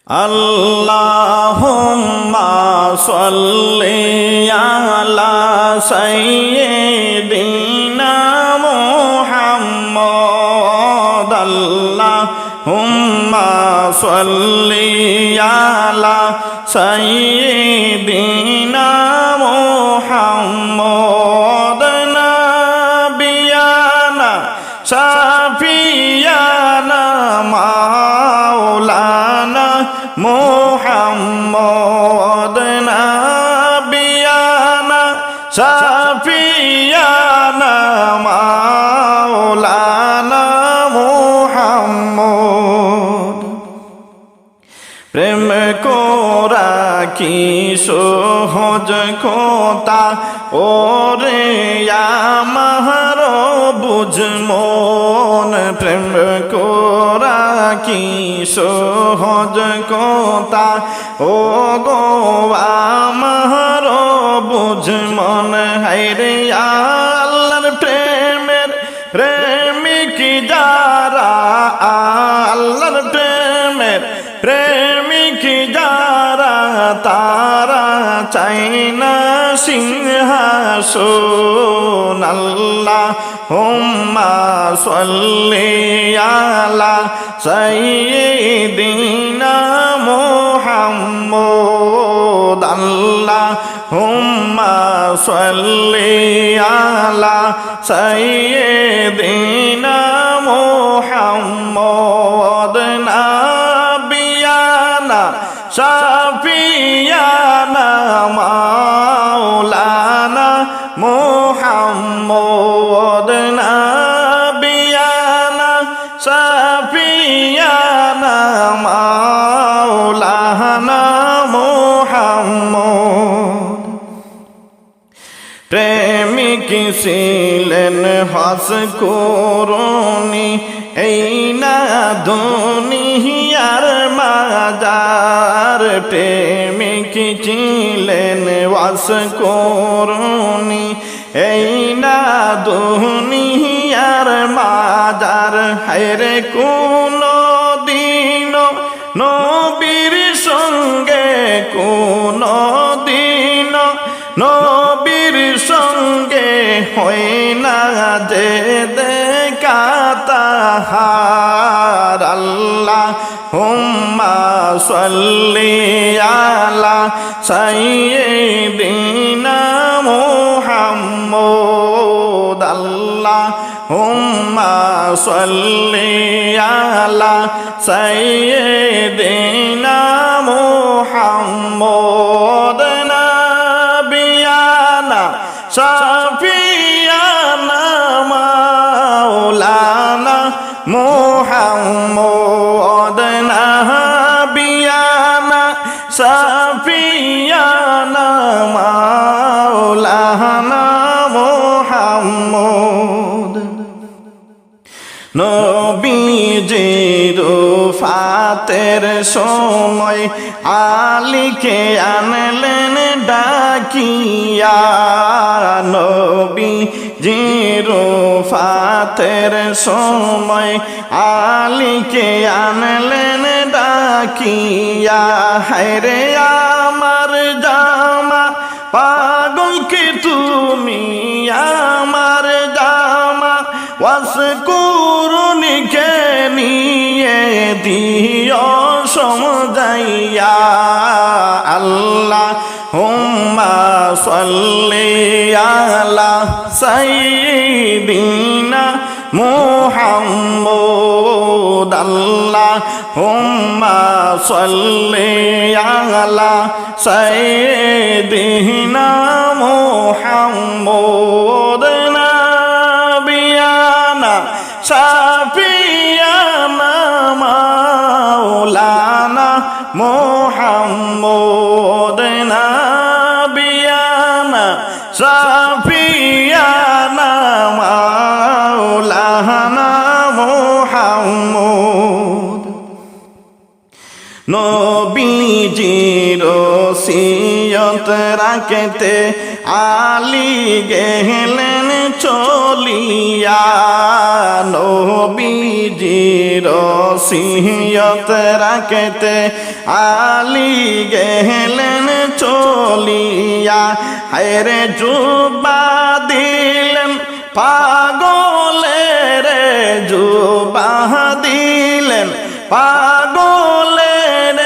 আল্লাহুম্মা সাল্লি আলা সাইয়্যিদিনা মুহাম্মদ আল্লাহুম্মা সাল্লি আলা সাইয়্যিদিনা মুহাম্মদ নাবিয়ানা শাফিয়ানা মাওলানা মুহাম্মদ নাবিয়ানা শাফিয়ানা মাওলানা মুহাম্মদ। প্রেম কোরা কি সহজ কথা ওরে আমার বুঝমন, প্রেম কোরা কি সহজ কথা ও গো আমার বুঝমন। হায়রে আল্লাহর প্রেমের প্রেমিক যারা, আল্লাহর প্রেমের প্রেমিক যারা তারা চাই না সিংহাসন। আল্লাহুম্মা সাল্লি আলা সাইয়্যিদিনা মুহাম্মদ আল্লাহুম্মা সাল্লি আলা সাইয়্যিদিনা মুহাম্মদ নাবিয়ানা শাফিয়ানা মাওলানা মুহাম্মদ নাবিয়ানা শাফিয়ানা মাওলানা মুহাম্মদ। প্রেমিক ছিলেন হাসকুরনি এই না দুনিয়ার মাজার, প্রেমিক ছিলেন হাসকুরনি এই না দুনিয়ার মাজার। হায়রে কোন দিন নবীর সঙ্গে, কোন দিন নবীর সঙ্গে হয় না যে দেখা তাহার। আল্লাহুম্মা সাল্লি আলা সাইয়্যিদিনা মুহাম্মদ আল্লাহুম্মা সাল্লি আলা সাইয়্যিদিনা মুহাম্মদ নাবিয়ানা শাফিয়ানা মাওলানা মুহাম্মদ নাবিয়ানা শাফিয়ানা মাওলানা মুহাম্মদ। নবীজির ওফাতের সময় আলীকে আনলেন ডাকিয়া, নবীজির ওফাতের সময় আলীকে আনলেন ডাকিয়া। হায়রে আমার জামা পাগলকে তুমি আমার জামা ওয়াসকুরনিকে নিয়ে দিও সমজাইয়া। আল্লাহুম্মা সাল্লি আলা সাইয়্যিদিনা মুহাম্মদ আল্লাহুম্মা সাল্লি আলা সাইয়্যিদিনা মুহাম্মদ নাবিয়ানা শাফিয়ানা মাওলানা মুহাম্মদ নাবিয়ানা শাফিয়ানা মাওলানা মুহাম্মদ। নবীজির ওসিয়ত রাখতে আলী গেলেন চলিয়া নবীজির ওসিয়ত রাখতে আলী গেলেন চলিয়া হায়রে জুবা দিলেন পাগলের জুবা দিলেন পাগলের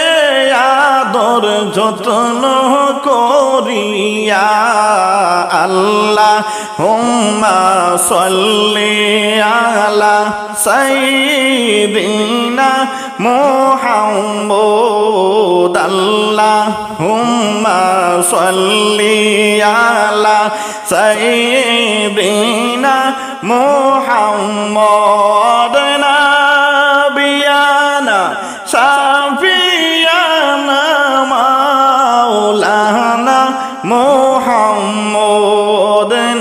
আদর যত্ন করিয়া আল্লাহুম্মা সাল্লি আলা সাইয়্যিদিনা মুহাম্মদ আল্লাহুম্মা সাল্লি আলা সাইয়্যিদিনা মুহাম্মদ নাবিয়ানা শাফিয়ানা মাওলানা মুহাম্মদ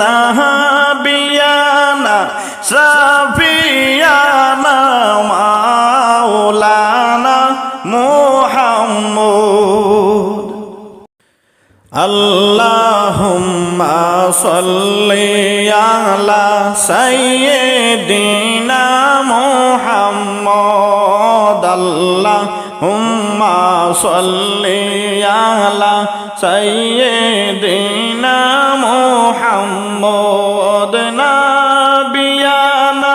নাবিয়ানা শাফিয়ানা মাওলানা মুহাম্মদ আল্লাহুম্মা সাল্লি আলা সাইয়্যিদিনা মুহাম্মদ আল্লাহুম্মা সাল্লি আলা সাইয়্যিদিনা মুহাম্মদ নাবিয়ানা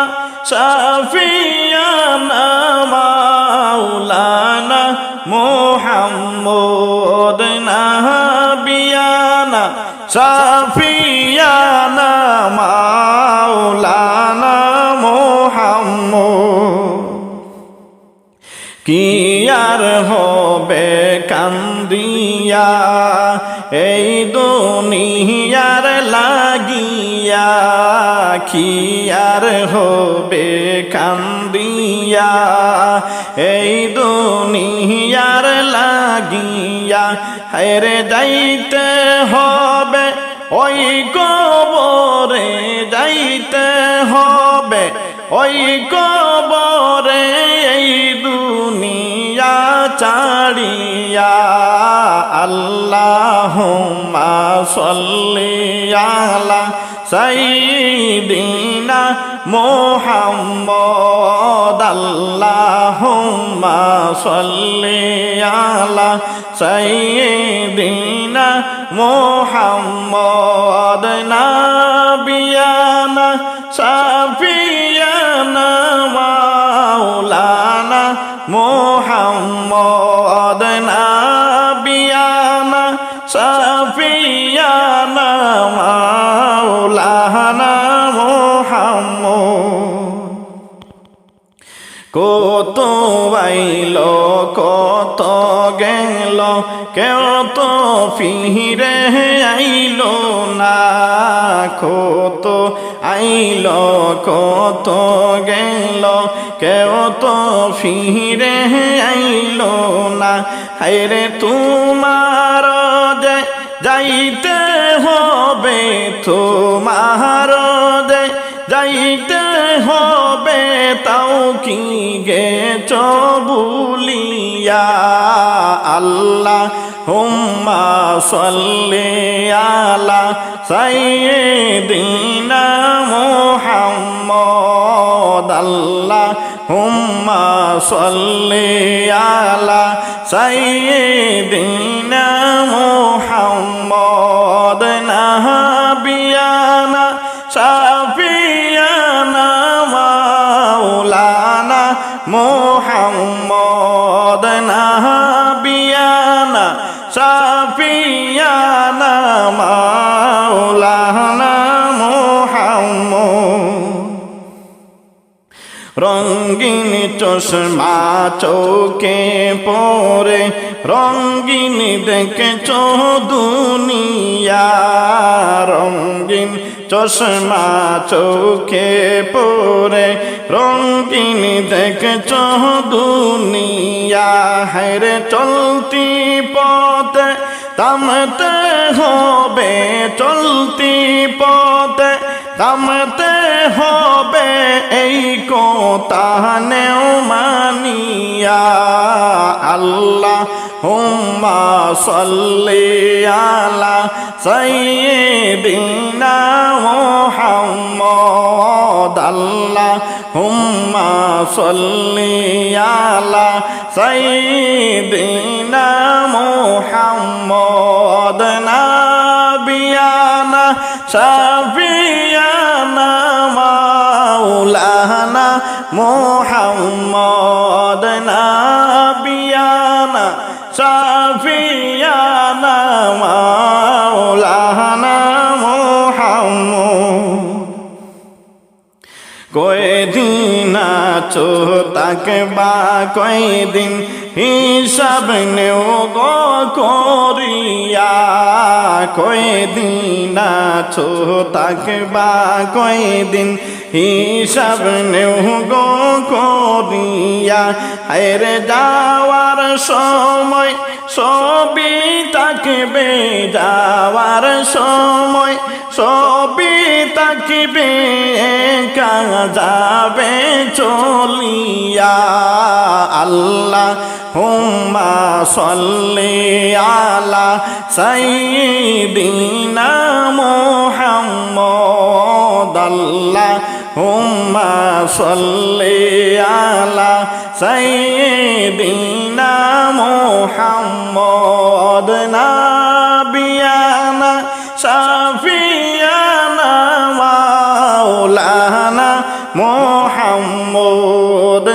শাফিয়ানা মাওলানা মুহাম্মদ নাবিয়ানা শাফিয়ানা মাওলানা মুহাম্মদ কি আর হবে কান্দিয়া এই দুনিয়ার লাগিয়া কি আর হবে কান্দিয়া এই দুনিয়ার লাগিয়া হায়রে যাইতে হবে ওই কবরে যাইতে হবে ওই কবরে এই দুনিয়া ছাড়িয়া আল্লাহুম্মা সাল্লি আলা সাইয়্যিদিনা মুহাম্মদ আল্লাহুম্মা সাল্লি আলা সাইয়্যিদিনা মুহাম্মদ নাবিয়ানা শাফিয়ানা মাওলানা মুহাম্মদ নাবিয়ানা শাফিয়ানা মাওলানা মুহাম্মদ কত আইল কত গেল কেউ তো ফিরে আইল না কত আইল কত গেল কেউ তো ফিরে আইল না হায়রে তোমার যে যাইতে হবে তোমার যে যাইতে হবে তাও কি গেছ ভুলিয়া আল্লাহুম্মা সাল্লি আলা সাইয়্যিদিনা মুহাম্মদ আল্লাহুম্মা সাল্লি আলা সাইয়্যিদিনা মুহাম্মদ নাবিয়ানা শাফিয়ানা মাওলানা মুহাম্মদ নাবিয়ানা শাফিয়ানা মাওলানা মুহাম্মদ রঙিন চশমা চোখে পরে রঙিন দেখেছ দুনিয়া রঙিন চশমা চোখে পরে রঙিন দেখেছ দুনিয়া হায়রে চলতি পথে থামতে হবে চলতি পথে থামতে হবে এই কথা নেও মানিয়া আল্লাহ হুম্মা সাল্লি আলা সাইয়্যিদিনা মুহাম্মদ আল্লাহ হুম্মা সাল্লি আলা সাইয়্যিদিনা মুহাম্মদ নাবিয়ানা শাফিয়ানা মাওলানা মুহাম্মদ নাবিয়ানা শাফিয়ানা মাওলানা মুহাম্মদ কয়দিন আছো তাকবা কয়দিন হিসাব নেও গো করিয়া কয়দিন আছো তাকবা কয়দিন হিসাব নেও গো করিয়া আরে যাওয়ার সময় সবই তাকবে যাওয়ার সময় সবই তাকবে একা যাবে চলিয়া আল্লাহ হুম্মা সাল্লি আলা সাইয়্যিদিনা মুহাম্মদ আল্লাহ হুম্মা সাল্লি আলা সাইয়্যিদিনা মুহাম্মদ নাবিয়ানা শাফিয়ানা মাওলানা মুহাম্মদ